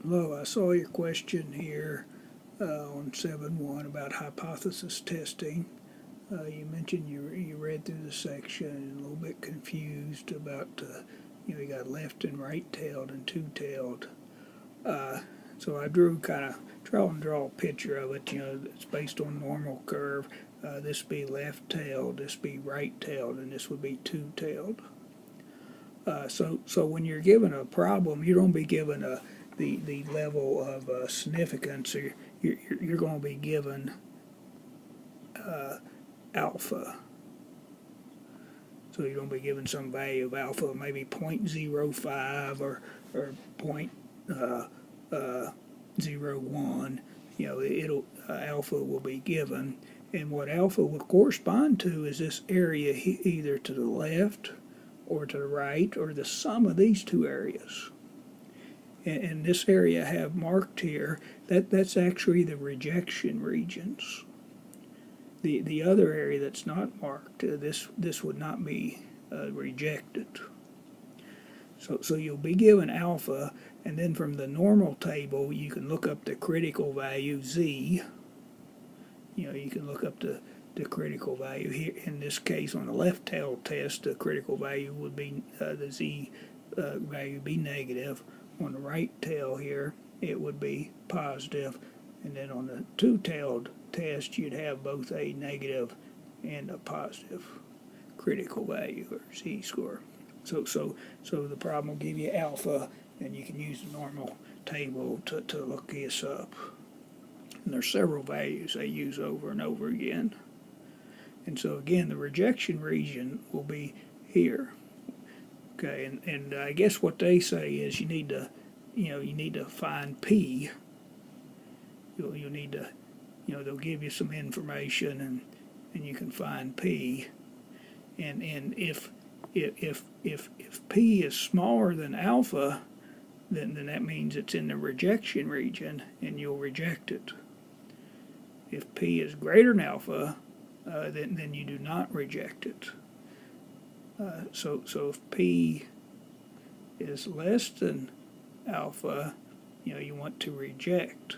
Hello, I saw your question here on 7.1 about hypothesis testing. You mentioned you read through the section and a little bit confused about, you got left and right-tailed and two-tailed. So I drew draw a picture of it. It's based on normal curve. This be left-tailed, this be right-tailed, and this would be two-tailed. So when you're given a problem, you don't be given the level of significance. You're going to be given alpha. So you're going to be given some value of alpha, maybe 0.05 or 0.01. Alpha will be given, and what alpha will correspond to is this area either to the left or to the right, or the sum of these two areas. And this area I have marked here, that's actually the rejection regions. The other area that's not marked, this would not be rejected. So you'll be given alpha, and then from the normal table you can look up the critical value z. You can look up the critical value here. In this case, on the left tail test, the critical value would be the z value would be negative. On the right tail here, it would be positive, and then on the two-tailed test, you'd have both a negative and a positive critical value, or z-score. So the problem will give you alpha, and you can use the normal table to look this up. And there's several values they use over and over again. And so again, the rejection region will be here. Okay, and I guess what they say is you need to find P. You'll need to, they'll give you some information, and you can find P. And if P is smaller than alpha, then that means it's in the rejection region, and you'll reject it. If P is greater than alpha, then you do not reject it. So if P is less than alpha, you want to reject.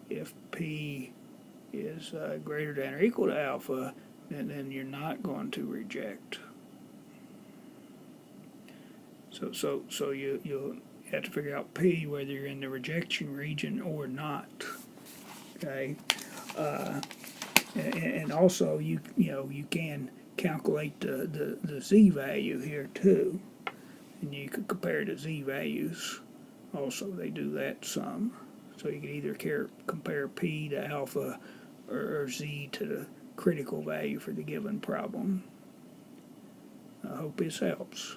If P is greater than or equal to alpha, then you're not going to reject. So you'll have to figure out P, whether you're in the rejection region or not. Okay. And also you can calculate the z value here too, and you could compare the z values. Also, they do that some, so you can either compare P to alpha or z to the critical value for the given problem. I hope this helps.